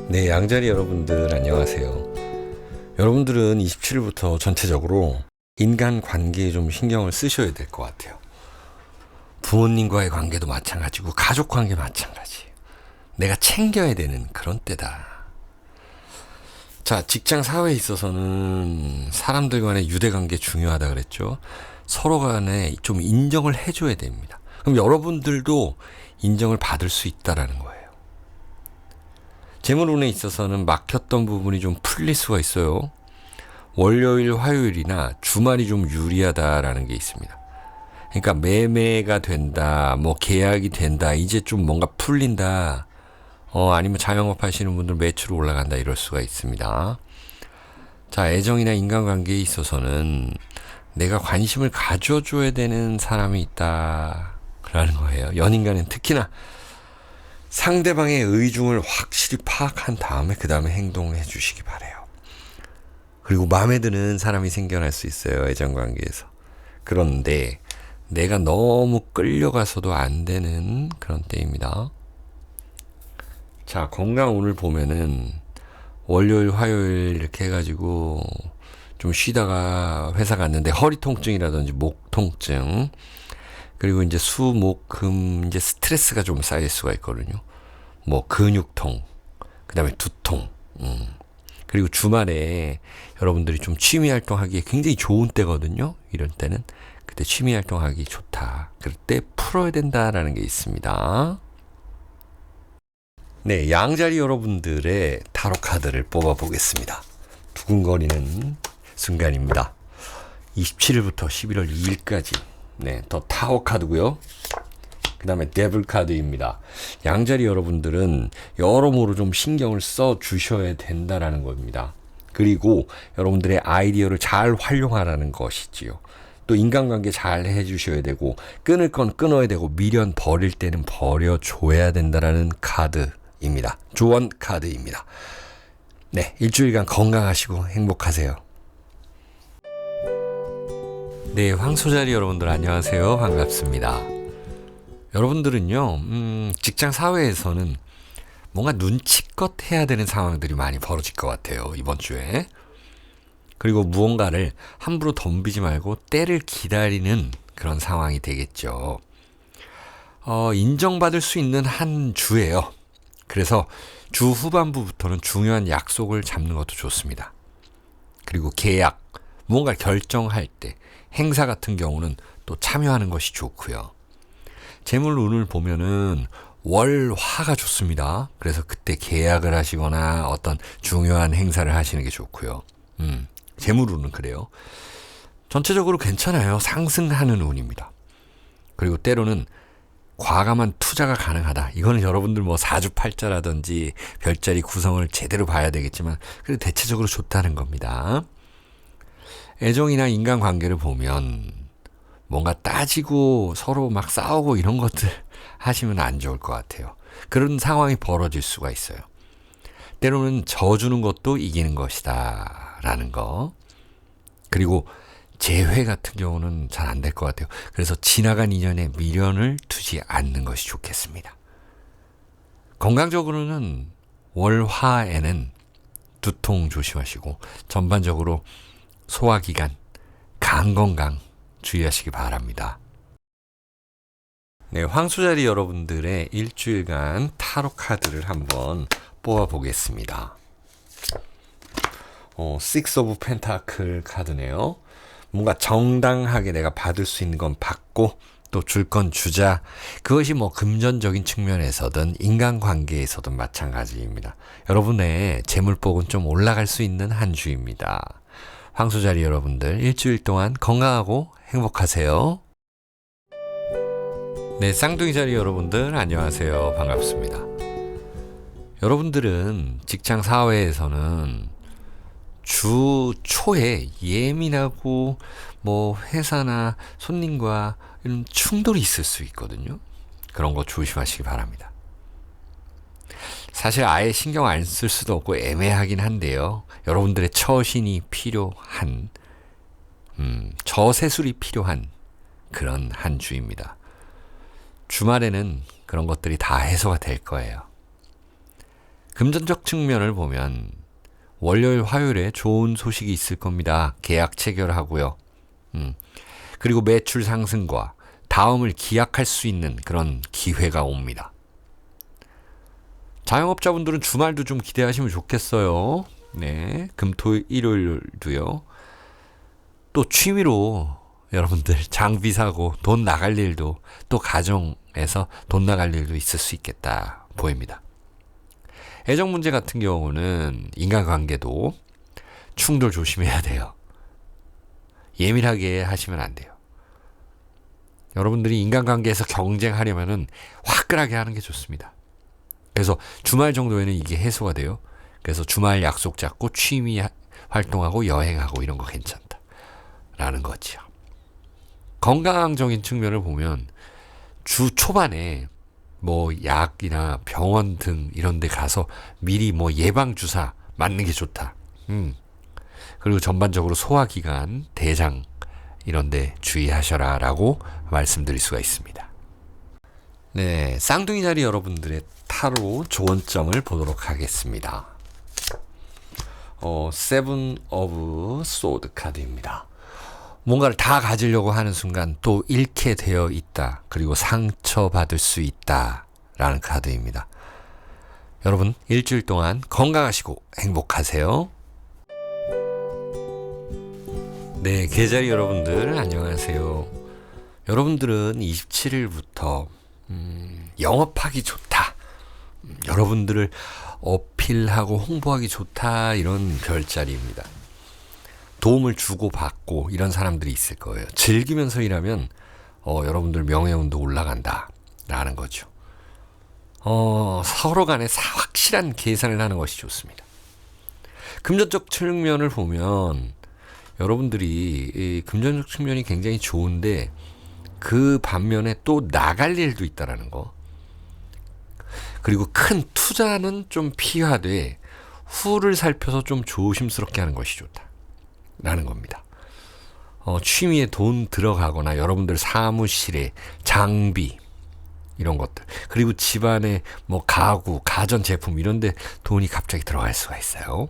네, 양자리 여러분들 안녕하세요. 여러분들은 27일부터 전체적으로 인간관계에 좀 신경을 쓰셔야 될 것 같아요. 부모님과의 관계도 마찬가지고 가족관계 마찬가지. 내가 챙겨야 되는 그런 때다. 자, 직장 사회에 있어서는 사람들 간의 유대관계 중요하다 그랬죠. 서로 간에 좀 인정을 해줘야 됩니다. 그럼 여러분들도 인정을 받을 수 있다라는 거예요. 재물운에 있어서는 막혔던 부분이 좀 풀릴 수가 있어요. 월요일, 화요일이나 주말이 좀 유리하다라는 게 있습니다. 그러니까 매매가 된다, 뭐 계약이 된다, 이제 좀 뭔가 풀린다, 아니면 자영업 하시는 분들 매출 올라간다 이럴 수가 있습니다. 자, 애정이나 인간관계에 있어서는 내가 관심을 가져줘야 되는 사람이 있다라는 거예요. 연인간은 특히나 상대방의 의중을 확실히 파악한 다음에 그 다음에 행동을 해주시기 바래요. 그리고 마음에 드는 사람이 생겨날 수 있어요. 애정관계에서. 그런데 내가 너무 끌려가서도 안 되는 그런 때입니다. 자, 건강 오늘 보면은 월요일, 화요일 이렇게 해가지고 좀 쉬다가 회사 갔는데 허리 통증이라든지 목 통증, 그리고 이제 수, 목, 금 이제 스트레스가 좀 쌓일 수가 있거든요. 뭐 근육통, 그 다음에 두통. 그리고 주말에 여러분들이 좀 취미 활동하기에 굉장히 좋은 때거든요. 이런 때는 그때 취미 활동하기 좋다. 그럴 때 풀어야 된다라는 게 있습니다. 네, 양자리 여러분들의 타로 카드를 뽑아 보겠습니다. 두근거리는 순간입니다. 27일부터 11월 2일까지. 네, 더 타워 카드고요. 그 다음에 데블 카드입니다. 양자리 여러분들은 여러모로 좀 신경을 써 주셔야 된다라는 겁니다. 그리고 여러분들의 아이디어를 잘 활용하라는 것이지요. 또 인간관계 잘 해주셔야 되고, 끊을 건 끊어야 되고, 미련 버릴 때는 버려줘야 된다라는 카드입니다. 조언 카드입니다. 네, 일주일간 건강하시고 행복하세요. 네, 황소자리 여러분들 안녕하세요. 반갑습니다. 여러분들은요, 직장 사회에서는 뭔가 눈치껏 해야 되는 상황들이 많이 벌어질 것 같아요. 이번 주에. 그리고 무언가를 함부로 덤비지 말고 때를 기다리는 그런 상황이 되겠죠. 인정받을 수 있는 한 주예요. 그래서 주 후반부부터는 중요한 약속을 잡는 것도 좋습니다. 그리고 계약, 무언가 결정할 때, 행사 같은 경우는 또 참여하는 것이 좋고요. 재물 운을 보면은 월화가 좋습니다. 그래서 그때 계약을 하시거나 어떤 중요한 행사를 하시는 게 좋고요. 재물 운은 그래요. 전체적으로 괜찮아요. 상승하는 운입니다. 그리고 때로는 과감한 투자가 가능하다. 이거는 여러분들 뭐 사주팔자라든지 별자리 구성을 제대로 봐야 되겠지만 그래도 대체적으로 좋다는 겁니다. 애정이나 인간관계를 보면 뭔가 따지고 서로 막 싸우고 이런 것들 하시면 안 좋을 것 같아요. 그런 상황이 벌어질 수가 있어요. 때로는 져주는 것도 이기는 것이다 라는 거. 그리고 재회 같은 경우는 잘 안 될 것 같아요. 그래서 지나간 인연에 미련을 두지 않는 것이 좋겠습니다. 건강적으로는 월화에는 두통 조심하시고 전반적으로 소화기관, 간 건강 주의하시기 바랍니다. 네, 황소자리 여러분들의 일주일간 타로 카드를 한번 뽑아 보겠습니다. Six of Pentacle 카드네요. 뭔가 정당하게 내가 받을 수 있는 건 받고 또 줄 건 주자. 그것이 뭐 금전적인 측면에서든 인간관계에서든 마찬가지입니다. 여러분의 재물복은 좀 올라갈 수 있는 한 주입니다. 황소자리 여러분들 일주일 동안 건강하고 행복하세요. 네, 쌍둥이 자리 여러분들 안녕하세요. 반갑습니다. 여러분들은 직장 사회에서는 주 초에 예민하고 뭐 회사나 손님과 이런 충돌이 있을 수 있거든요. 그런 거 조심하시기 바랍니다. 사실 아예 신경 안 쓸 수도 없고 애매하긴 한데요. 여러분들의 처신이 필요한, 저세술이 필요한 그런 한 주입니다. 주말에는 그런 것들이 다 해소가 될 거예요. 금전적 측면을 보면 월요일, 화요일에 좋은 소식이 있을 겁니다. 계약 체결하고요. 그리고 매출 상승과 다음을 기약할 수 있는 그런 기회가 옵니다. 자영업자분들은 주말도 좀 기대하시면 좋겠어요. 네, 금, 토, 일요일도요. 또 취미로 여러분들 장비 사고 돈 나갈 일도 또 가정에서 돈 나갈 일도 있을 수 있겠다 보입니다. 애정 문제 같은 경우는 인간관계도 충돌 조심해야 돼요. 예민하게 하시면 안 돼요. 여러분들이 인간관계에서 경쟁하려면은 화끈하게 하는 게 좋습니다. 그래서 주말 정도에는 이게 해소가 돼요. 그래서 주말 약속 잡고 취미 활동하고 여행하고 이런 거 괜찮다 라는 거죠. 건강적인 측면을 보면 주 초반에 뭐 약이나 병원 등 이런 데 가서 미리 뭐 예방주사 맞는 게 좋다. 그리고 전반적으로 소화기관, 대장 이런 데 주의하셔라 라고 말씀드릴 수가 있습니다. 네, 쌍둥이 자리 여러분들의 타로 조언점을 보도록 하겠습니다. 세븐 오브 소드 카드입니다. 뭔가를 다 가지려고 하는 순간 또 잃게 되어 있다. 그리고 상처받을 수 있다. 라는 카드입니다. 여러분, 일주일 동안 건강하시고 행복하세요. 네, 계자리 여러분들 안녕하세요. 여러분들은 27일부터 영업하기 좋다. 여러분들을 어필하고 홍보하기 좋다. 이런 별자리입니다. 도움을 주고받고 이런 사람들이 있을 거예요. 즐기면서 일하면 여러분들 명예운도 올라간다 라는 거죠. 서로 간에 확실한 계산을 하는 것이 좋습니다. 금전적 측면을 보면 여러분들이 이 금전적 측면이 굉장히 좋은데 그 반면에 또 나갈 일도 있다라는 거. 그리고 큰 투자는 좀 피하되 후를 살펴서 좀 조심스럽게 하는 것이 좋다 라는 겁니다. 취미에 돈 들어가거나 여러분들 사무실에 장비 이런 것들, 그리고 집안에 뭐 가구, 가전제품 이런 데 돈이 갑자기 들어갈 수가 있어요.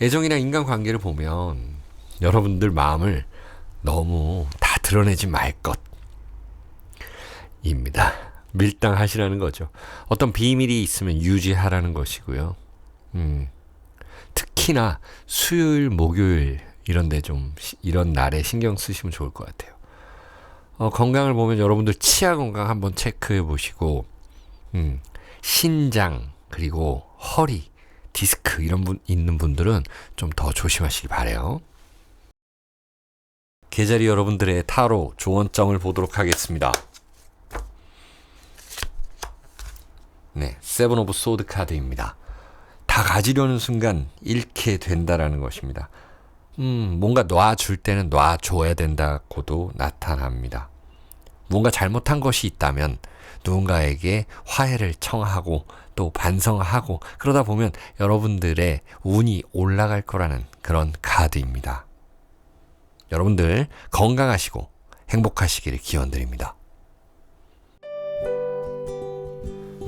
애정이나 인간관계를 보면 여러분들 마음을 너무 다 드러내지 말 것입니다. 밀당하시라는 거죠. 어떤 비밀이 있으면 유지하라는 것이고요. 특히나 수요일, 목요일 이런데 좀 이런 날에 신경 쓰시면 좋을 것 같아요. 건강을 보면 여러분들 치아 건강 한번 체크해 보시고 신장 그리고 허리, 디스크 이런 분 있는 분들은 좀 더 조심하시기 바래요. 계자리 여러분들의 타로 조언점을 보도록 하겠습니다. 네, 세븐 오브 소드 카드입니다. 다 가지려는 순간 잃게 된다라는 것입니다. 뭔가 놔줄 때는 놔줘야 된다고도 나타납니다. 뭔가 잘못한 것이 있다면 누군가에게 화해를 청하고 또 반성하고 그러다 보면 여러분들의 운이 올라갈 거라는 그런 카드입니다. 여러분들 건강하시고 행복하시기를 기원드립니다.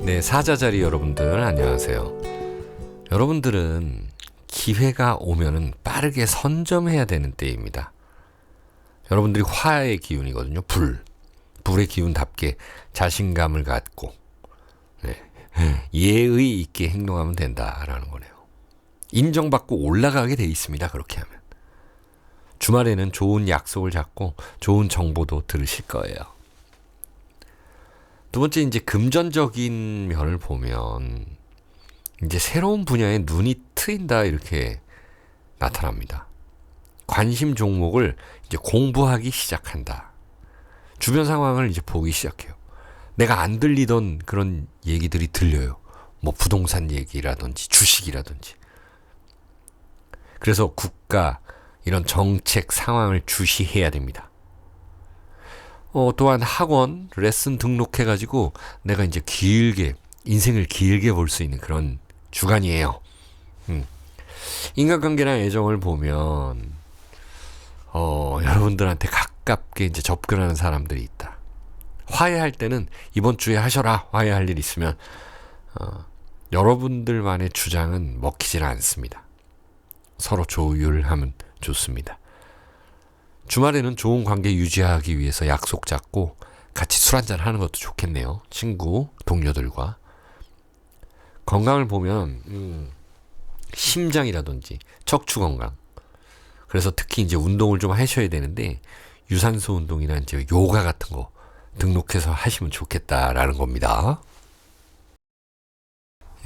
네, 사자자리 여러분들 안녕하세요. 여러분들은 기회가 오면은 빠르게 선점해야 되는 때입니다. 여러분들이 화의 기운이거든요. 불의 기운답게 자신감을 갖고 예의 있게 행동하면 된다라는 거네요. 인정받고 올라가게 돼 있습니다. 그렇게 하면. 주말에는 좋은 약속을 잡고 좋은 정보도 들으실 거예요. 두 번째, 이제 금전적인 면을 보면 이제 새로운 분야에 눈이 트인다 이렇게 나타납니다. 관심 종목을 이제 공부하기 시작한다. 주변 상황을 이제 보기 시작해요. 내가 안 들리던 그런 얘기들이 들려요. 뭐 부동산 얘기라든지 주식이라든지. 그래서 국가 이런 정책 상황을 주시해야 됩니다. 또한 학원 레슨 등록해가지고 내가 이제 길게 인생을 길게 볼 수 있는 그런 주간이에요. 인간관계나 애정을 보면 여러분들한테 가깝게 이제 접근하는 사람들이 있다. 화해할 때는 이번 주에 하셔라. 화해할 일 있으면 여러분들만의 주장은 먹히질 않습니다. 서로 조율하면 좋습니다. 주말에는 좋은 관계 유지하기 위해서 약속 잡고 같이 술 한잔 하는 것도 좋겠네요. 친구, 동료들과. 건강을 보면 심장이라든지 척추 건강. 그래서 특히 이제 운동을 좀 하셔야 되는데 유산소 운동이나 이제 요가 같은 거 등록해서 하시면 좋겠다라는 겁니다.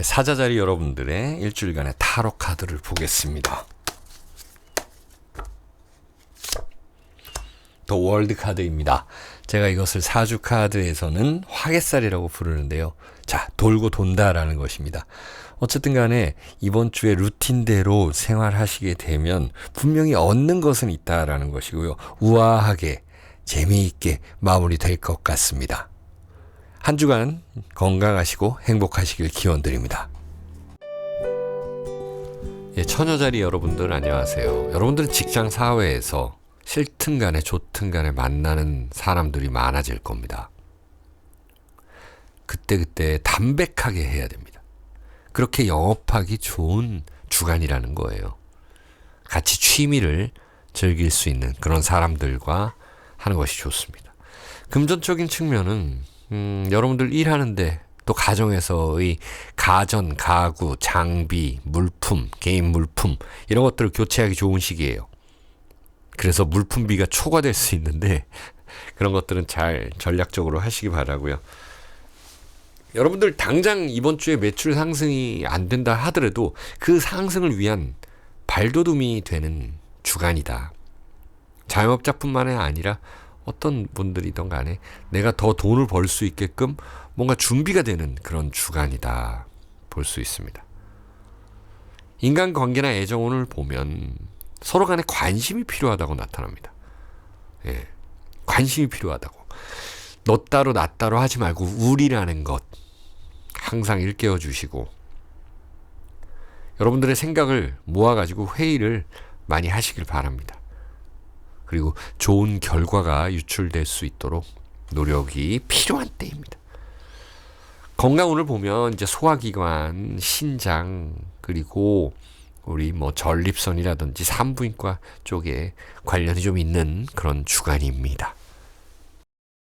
사자자리 여러분들의 일주일간의 타로 카드를 보겠습니다. 더 월드 카드입니다. 제가 이것을 사주 카드에서는 화개살이라고 부르는데요. 자, 돌고 돈다라는 것입니다. 어쨌든 간에 이번 주에 루틴대로 생활하시게 되면 분명히 얻는 것은 있다라는 것이고요. 우아하게 재미있게 마무리될 것 같습니다. 한 주간 건강하시고 행복하시길 기원드립니다. 예, 처녀자리 여러분들 안녕하세요. 여러분들은 직장 사회에서 싫든 간에 좋든 간에 만나는 사람들이 많아질 겁니다. 그때그때 담백하게 해야 됩니다. 그렇게 영업하기 좋은 주간이라는 거예요. 같이 취미를 즐길 수 있는 그런 사람들과 하는 것이 좋습니다. 금전적인 측면은 여러분들 일하는데 또 가정에서의 가전, 가구, 장비, 물품, 개인 물품 이런 것들을 교체하기 좋은 시기예요. 그래서 물품비가 초과될 수 있는데 그런 것들은 잘 전략적으로 하시기 바라고요. 여러분들 당장 이번 주에 매출 상승이 안 된다 하더라도 그 상승을 위한 발돋움이 되는 주간이다. 자영업자뿐만이 아니라 어떤 분들이든 간에 내가 더 돈을 벌 수 있게끔 뭔가 준비가 되는 그런 주간이다 볼 수 있습니다. 인간관계나 애정운을 보면 서로 간에 관심이 필요하다고 나타납니다. 예, 관심이 필요하다고. 너 따로 나 따로 하지 말고 우리라는 것 항상 일깨워 주시고 여러분들의 생각을 모아가지고 회의를 많이 하시길 바랍니다. 그리고 좋은 결과가 유출될 수 있도록 노력이 필요한 때입니다. 건강운을 보면 이제 소화기관, 신장, 그리고 우리 뭐 전립선이라든지 산부인과 쪽에 관련이 좀 있는 그런 주간입니다.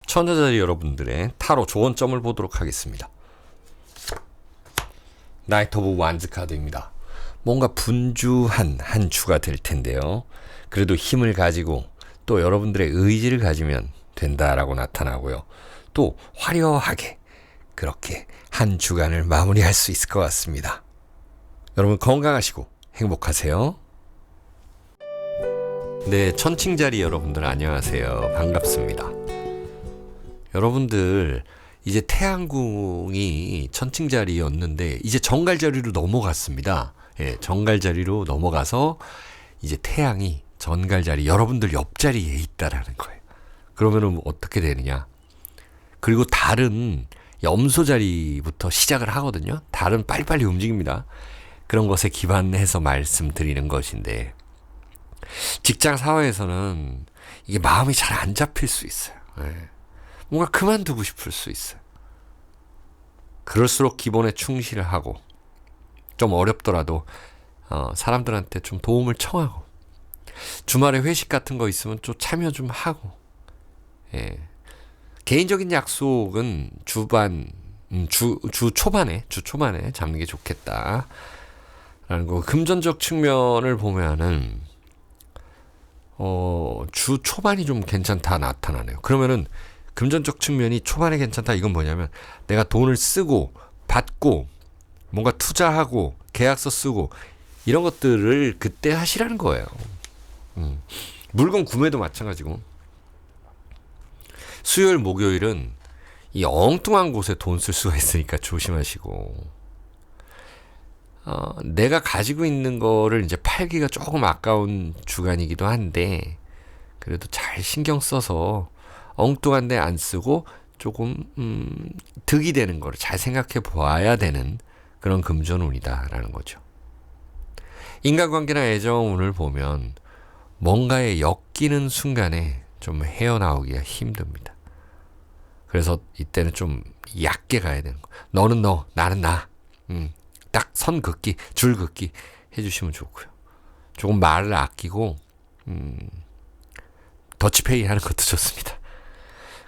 처녀자리 여러분들의 타로 조언점을 보도록 하겠습니다. 나이트 오브 완즈 카드입니다. 뭔가 분주한 한 주가 될 텐데요. 그래도 힘을 가지고 또 여러분들의 의지를 가지면 된다라고 나타나고요. 또 화려하게 그렇게 한 주간을 마무리할 수 있을 것 같습니다. 여러분 건강하시고 행복하세요. 네, 천칭자리 여러분들 안녕하세요. 반갑습니다. 여러분들 이제 태양궁이 천칭자리였는데 이제 정갈자리로 넘어갔습니다. 예, 정갈자리로 넘어가서 이제 태양이 전갈자리 여러분들 옆자리에 있다라는 거예요. 그러면은 어떻게 되느냐? 그리고 달은 염소자리부터 시작을 하거든요. 달은 빨리빨리 움직입니다. 그런 것에 기반해서 말씀드리는 것인데 직장 사회에서는 이게 마음이 잘 안 잡힐 수 있어요. 예. 뭔가 그만두고 싶을 수 있어요. 그럴수록 기본에 충실을 하고 좀 어렵더라도 사람들한테 좀 도움을 청하고 주말에 회식 같은 거 있으면 좀 참여 좀 하고 예. 개인적인 약속은 주 초반에 잡는 게 좋겠다 라는 거. 금전적 측면을 보면은 주 초반이 좀 괜찮다 나타나네요. 그러면은 금전적 측면이 초반에 괜찮다 이건 뭐냐면 내가 돈을 쓰고 받고 뭔가 투자하고 계약서 쓰고 이런 것들을 그때 하시라는 거예요. 물건 구매도 마찬가지고 수요일 목요일은 이 엉뚱한 곳에 돈 쓸 수가 있으니까 조심하시고 내가 가지고 있는 거를 이제 팔기가 조금 아까운 주간이기도 한데 그래도 잘 신경 써서 엉뚱한 데 안 쓰고 조금 득이 되는 거를 잘 생각해 보아야 되는 그런 금전운이다라는 거죠. 인간관계나 애정운을 보면 뭔가에 엮이는 순간에 좀 헤어나오기가 힘듭니다. 그래서 이때는 좀 얕게 가야 되는 거. 너는 너, 나는 나. 딱 선 긋기, 줄 긋기 해주시면 좋고요. 조금 말을 아끼고 더치페이 하는 것도 좋습니다.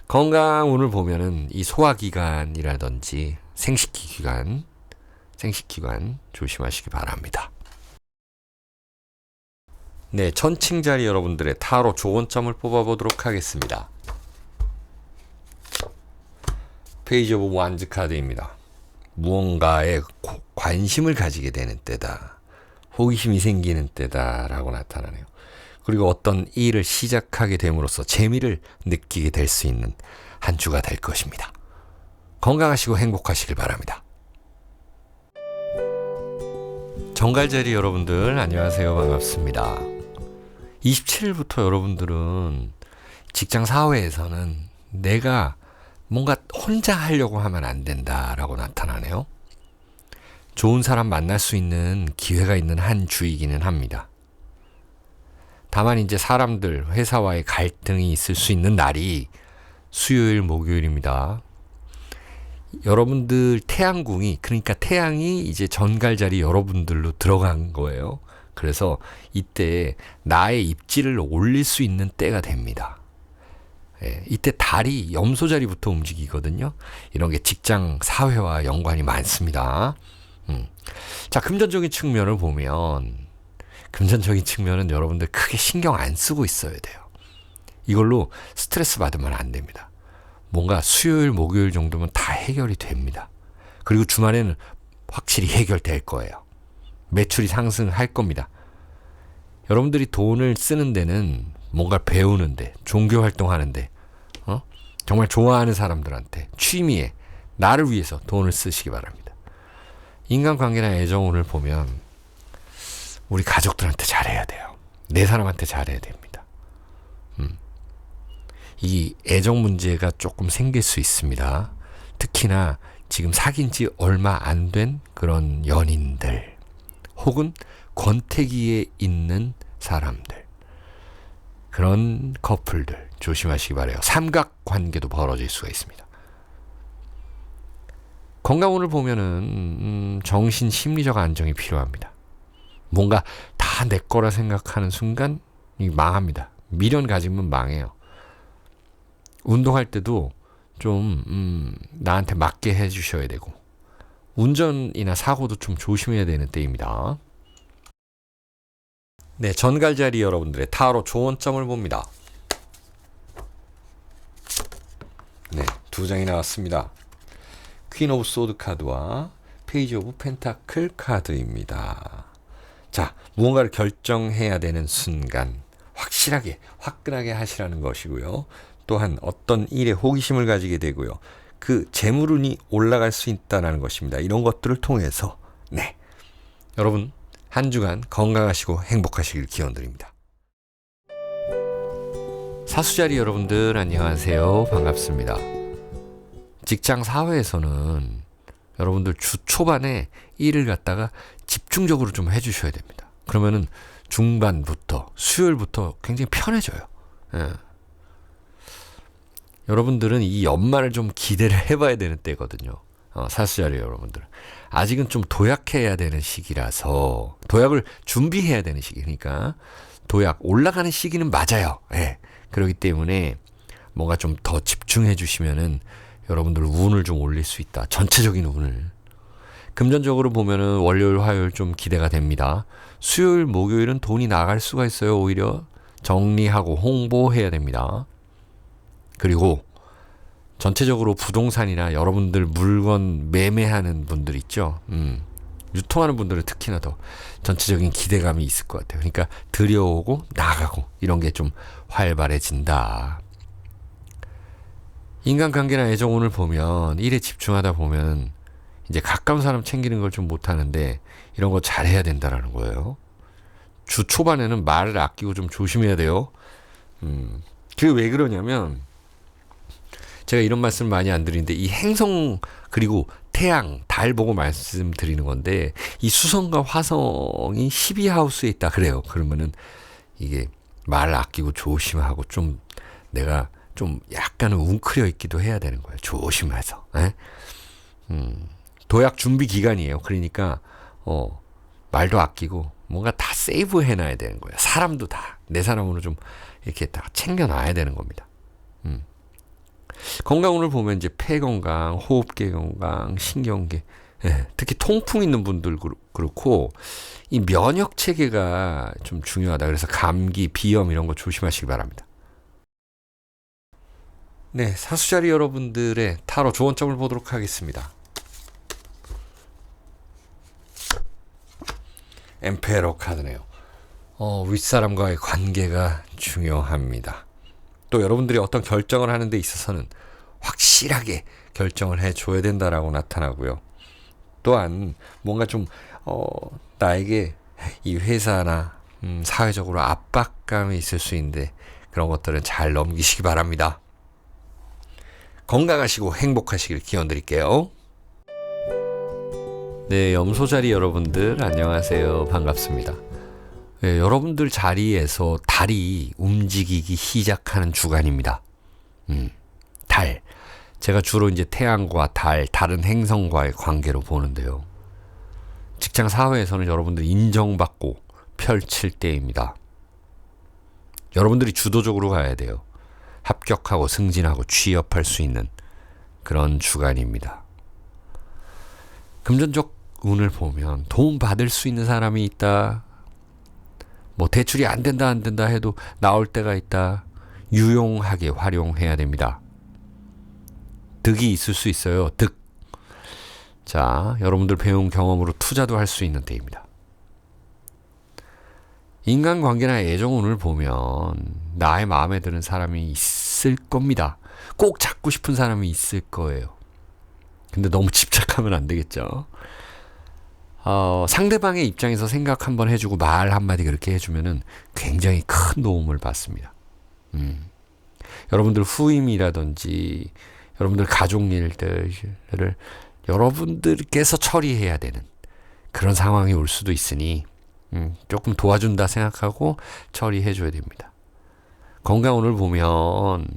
건강 운을 보면은 이 소화기관이라든지 생식기관 조심하시기 바랍니다. 네, 천칭자리 여러분들의 타로 조언점을 뽑아보도록 하겠습니다. 페이지 오브 완즈 카드입니다. 무언가에 관심을 가지게 되는 때다. 호기심이 생기는 때다라고 나타나네요. 그리고 어떤 일을 시작하게 됨으로써 재미를 느끼게 될 수 있는 한 주가 될 것입니다. 건강하시고 행복하시길 바랍니다. 정갈자리 여러분들 안녕하세요. 반갑습니다. 27일부터 여러분들은 직장 사회에서는 내가 뭔가 혼자 하려고 하면 안 된다라고 나타나네요. 좋은 사람 만날 수 있는 기회가 있는 한 주이기는 합니다. 다만 이제 사람들, 회사와의 갈등이 있을 수 있는 날이 수요일, 목요일입니다. 여러분들 태양궁이, 그러니까 태양이 이제 전갈자리 여러분들로 들어간 거예요. 그래서 이때 나의 입지를 올릴 수 있는 때가 됩니다. 예, 이때 달이 염소자리부터 움직이거든요. 이런 게 직장, 사회와 연관이 많습니다. 자, 금전적인 측면을 보면 금전적인 측면은 여러분들 크게 신경 안 쓰고 있어야 돼요. 이걸로 스트레스 받으면 안 됩니다. 뭔가 수요일, 목요일 정도면 다 해결이 됩니다. 그리고 주말에는 확실히 해결될 거예요. 매출이 상승할 겁니다. 여러분들이 돈을 쓰는 데는 뭔가 배우는데, 종교 활동하는데, 정말 좋아하는 사람들한테 취미에 나를 위해서 돈을 쓰시기 바랍니다. 인간관계나 애정운을 보면 우리 가족들한테 잘해야 돼요. 내 사람한테 잘해야 됩니다. 이 애정 문제가 조금 생길 수 있습니다. 특히나 지금 사귄 지 얼마 안 된 그런 연인들 혹은 권태기에 있는 사람들, 그런 커플들 조심하시기 바라요. 삼각관계도 벌어질 수가 있습니다. 건강운을 보면은 정신 심리적 안정이 필요합니다. 뭔가 다 내 거라 생각하는 순간 망합니다. 미련 가지면 망해요. 운동할 때도 좀 나한테 맞게 해주셔야 되고, 운전이나 사고도 좀 조심해야 되는 때입니다. 네, 전갈자리 여러분들의 타로 조언점을 봅니다. 네, 두 장이 나왔습니다. 퀸 오브 소드 카드와 페이지 오브 펜타클 카드입니다. 자, 무언가를 결정해야 되는 순간 확실하게, 화끈하게 하시라는 것이고요. 또한 어떤 일에 호기심을 가지게 되고요. 그 재물운이 올라갈 수 있다는 것입니다. 이런 것들을 통해서 네, 여러분 한 주간 건강하시고 행복하시길 기원드립니다. 사수자리 여러분들 안녕하세요. 반갑습니다. 직장 사회에서는 여러분들 주 초반에 일을 갖다가 집중적으로 좀 해주셔야 됩니다. 그러면은 중반부터, 수요일부터 굉장히 편해져요. 예. 여러분들은 이 연말을 좀 기대를 해봐야 되는 때거든요. 사수자리 여러분들. 아직은 좀 도약해야 되는 시기라서, 도약을 준비해야 되는 시기니까, 도약 올라가는 시기는 맞아요. 예. 그렇기 때문에 뭔가 좀 더 집중해 주시면은 여러분들 운을 좀 올릴 수 있다. 전체적인 운을. 금전적으로 보면은 월요일, 화요일 좀 기대가 됩니다. 수요일, 목요일은 돈이 나갈 수가 있어요. 오히려 정리하고 홍보해야 됩니다. 그리고 전체적으로 부동산이나 여러분들 물건 매매하는 분들 있죠. 유통하는 분들은 특히나 더 전체적인 기대감이 있을 것 같아요. 그러니까 들여오고 나가고 이런 게 좀 활발해진다. 인간관계나 애정운을 보면 일에 집중하다 보면 이제 가까운 사람 챙기는 걸 좀 못하는데 이런 거 잘해야 된다라는 거예요. 주 초반에는 말을 아끼고 좀 조심해야 돼요. 그게 왜 그러냐면 제가 이런 말씀 많이 안 드리는데 이 행성 그리고 태양, 달 보고 말씀드리는 건데 이 수성과 화성이 12하우스에 있다 그래요. 그러면은 이게 말을 아끼고 조심하고 좀 내가 좀 약간은 웅크려 있기도 해야 되는 거예요. 조심해서. 도약 준비 기간이에요. 그러니까 말도 아끼고 뭔가 다 세이브 해놔야 되는 거예요. 사람도 다 내 사람으로 좀 이렇게 다 챙겨놔야 되는 겁니다. 건강운을 보면 이제 폐 건강, 호흡기 건강, 신경계, 예, 특히 통풍 있는 분들 그렇고 이 면역 체계가 좀 중요하다. 그래서 감기, 비염 이런 거 조심하시기 바랍니다. 네, 사수자리 여러분들의 타로 조언점을 보도록 하겠습니다. 엠페러 카드네요. 윗사람과의 관계가 중요합니다. 또 여러분들이 어떤 결정을 하는 데 있어서는 확실하게 결정을 해줘야 된다라고 나타나고요. 또한 뭔가 좀 나에게 이 회사나 사회적으로 압박감이 있을 수 있는데 그런 것들은 잘 넘기시기 바랍니다. 건강하시고 행복하시길 기원드릴게요. 네, 염소자리 여러분들 안녕하세요. 반갑습니다. 네, 여러분들 자리에서 달이 움직이기 시작하는 주간입니다. 달. 제가 주로 이제 태양과 달, 다른 행성과의 관계로 보는데요. 직장 사회에서는 여러분들 인정받고 펼칠 때입니다. 여러분들이 주도적으로 가야 돼요. 합격하고 승진하고 취업할 수 있는 그런 주간입니다. 금전적 운을 보면 도움 받을 수 있는 사람이 있다. 뭐 대출이 안 된다 해도 나올 때가 있다. 유용하게 활용해야 됩니다. 득이 있을 수 있어요. 득. 자, 여러분들 배운 경험으로 투자도 할 수 있는 때입니다. 인간관계나 애정운을 보면 나의 마음에 드는 사람이 있을 겁니다. 꼭 잡고 싶은 사람이 있을 거예요. 근데 너무 집착하면 안 되겠죠. 상대방의 입장에서 생각 한번 해주고 말 한마디 그렇게 해주면은 굉장히 큰 도움을 받습니다. 여러분들 후임이라든지 여러분들 가족 일들을 여러분들께서 처리해야 되는 그런 상황이 올 수도 있으니 조금 도와준다 생각하고 처리해줘야 됩니다. 건강운을 보면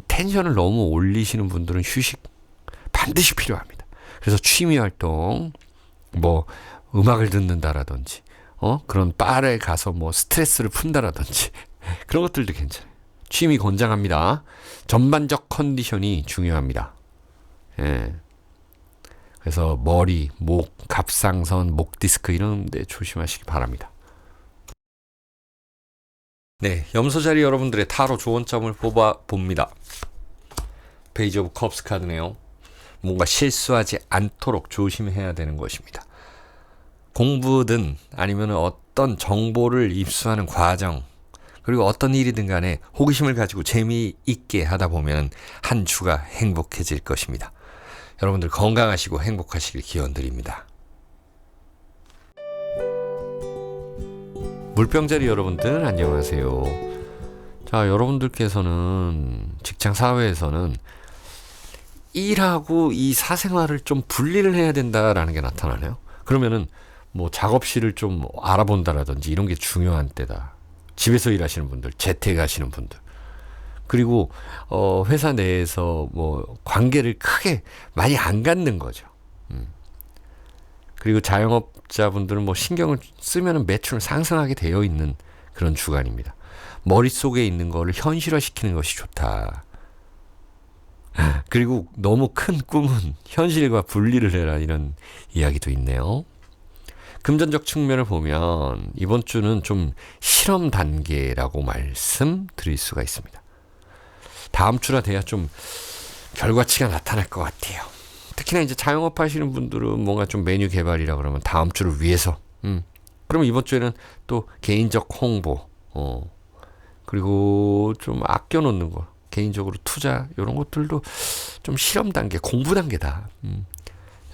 텐션을 너무 올리시는 분들은 휴식 반드시 필요합니다. 그래서 취미활동, 뭐 음악을 듣는다라든지 그런 바에 가서 뭐 스트레스를 푼다라든지 그런 것들도 괜찮아요. 취미 권장합니다. 전반적 컨디션이 중요합니다. 예. 그래서 머리, 목, 갑상선, 목 디스크 이런 데 조심하시기 바랍니다. 네, 염소자리 여러분들의 타로 조언점을 뽑아봅니다. 페이지 오브 컵스 카드네요. 뭔가 실수하지 않도록 조심해야 되는 것입니다. 공부든 아니면 어떤 정보를 입수하는 과정, 그리고 어떤 일이든 간에 호기심을 가지고 재미있게 하다 보면 한 주가 행복해질 것입니다. 여러분들 건강하시고 행복하시길 기원드립니다. 물병자리 여러분들 안녕하세요. 자, 여러분들께서는 직장 사회에서는 일하고 이 사생활을 좀 분리를 해야 된다라는 게 나타나네요. 그러면은 뭐 작업실을 좀 알아본다라든지 이런 게 중요한 때다. 집에서 일하시는 분들, 재택하시는 분들, 그리고 회사 내에서 뭐 관계를 크게 많이 안 갖는 거죠. 그리고 자영업자분들은 뭐 신경을 쓰면 매출을 상승하게 되어 있는 그런 주간입니다. 머릿속에 있는 거를 현실화시키는 것이 좋다. 그리고 너무 큰 꿈은 현실과 분리를 해라 이런 이야기도 있네요. 금전적 측면을 보면 이번 주는 좀 실험 단계라고 말씀드릴 수가 있습니다. 다음 주라 돼야 좀 결과치가 나타날 것 같아요. 특히나 이제 자영업 하시는 분들은 뭔가 좀 메뉴 개발이라 그러면 다음 주를 위해서 그럼 이번 주에는 또 개인적 홍보 그리고 좀 아껴놓는 거 개인적으로 투자 이런 것들도 좀 실험 단계 공부 단계다.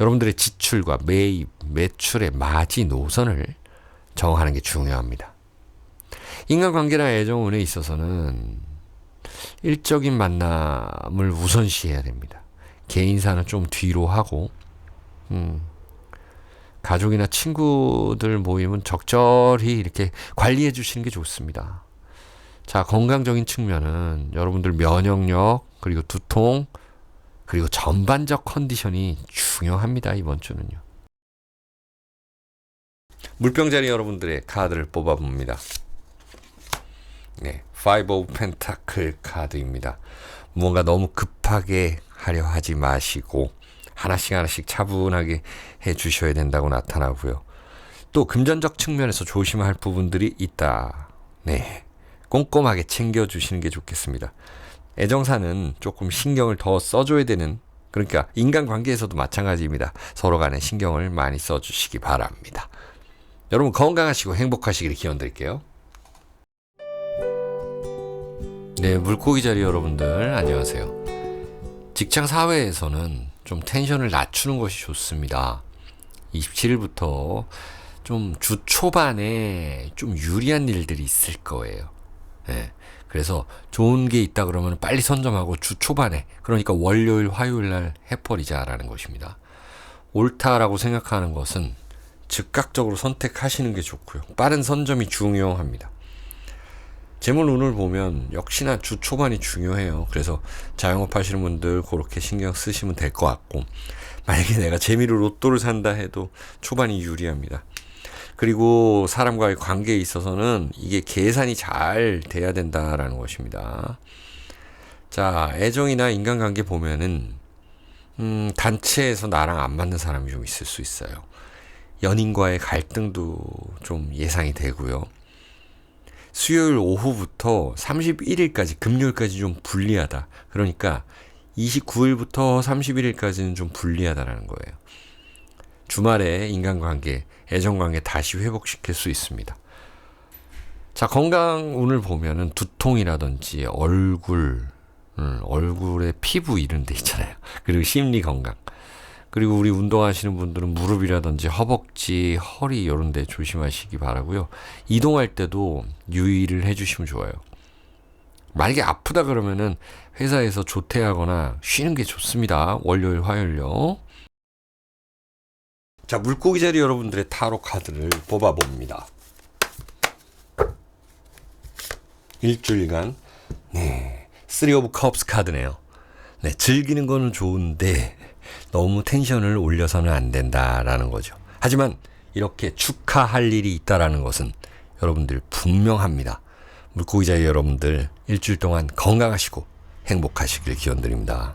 여러분들의 지출과 매입, 매출의 마지 노선을 정하는 게 중요합니다. 인간관계나 애정운에 있어서는 일적인 만남을 우선시해야 됩니다. 개인사는 좀 뒤로 하고 가족이나 친구들 모임은 적절히 이렇게 관리해 주시는 게 좋습니다. 자, 건강적인 측면은 여러분들 면역력 그리고 두통 그리고 전반적 컨디션이 중요합니다. 이번 주는요. 물병자리 여러분들의 카드를 뽑아봅니다. 네, Five of Pentacle 카드입니다. 무언가 너무 급하게 하려 하지 마시고 하나씩 차분하게 해주셔야 된다고 나타나고요. 또 금전적 측면에서 조심할 부분들이 있다. 네, 꼼꼼하게 챙겨주시는 게 좋겠습니다. 애정사는 조금 신경을 더 써줘야 되는, 그러니까 인간관계에서도 마찬가지입니다. 서로 간에 신경을 많이 써주시기 바랍니다. 여러분 건강하시고 행복하시길 기원드릴게요. 네, 물고기 자리 여러분들 안녕하세요. 직장 사회에서는 좀 텐션을 낮추는 것이 좋습니다. 27일부터 좀 주 초반에 좀 유리한 일들이 있을 거예요. 네, 그래서 좋은 게 있다 그러면 빨리 선점하고 주 초반에, 그러니까 월요일 화요일 날 해버리자라는 것입니다. 옳다라고 생각하는 것은 즉각적으로 선택하시는 게 좋고요. 빠른 선점이 중요합니다. 재물 운을 보면 역시나 주 초반이 중요해요. 그래서 자영업 하시는 분들 그렇게 신경 쓰시면 될 것 같고, 만약에 내가 재미로 로또를 산다 해도 초반이 유리합니다. 그리고 사람과의 관계에 있어서는 이게 계산이 잘 돼야 된다라는 것입니다. 자, 애정이나 인간관계 보면은 단체에서 나랑 안 맞는 사람이 좀 있을 수 있어요. 연인과의 갈등도 좀 예상이 되고요. 수요일 오후부터 31일까지 금요일까지 좀 불리하다. 그러니까 29일부터 31일까지는 좀 불리하다라는 거예요. 주말에 인간관계, 애정관계 다시 회복시킬 수 있습니다. 자, 건강 운을 보면은 두통이라든지 얼굴에 피부 이런 데 있잖아요. 그리고 심리 건강. 그리고 우리 운동하시는 분들은 무릎이라든지 허벅지, 허리 이런 데 조심하시기 바라고요. 이동할 때도 유의를 해주시면 좋아요. 만약에 아프다 그러면은 회사에서 조퇴하거나 쉬는 게 좋습니다. 월요일, 화요일요. 자, 물고기 자리 여러분들의 타로 카드를 뽑아봅니다. 일주일간, 네, 3 of Cups 카드네요. 네, 즐기는 거는 좋은데 너무 텐션을 올려서는 안 된다라는 거죠. 하지만 이렇게 축하할 일이 있다라는 것은 여러분들 분명합니다. 물고기 자리 여러분들 일주일 동안 건강하시고 행복하시길 기원드립니다.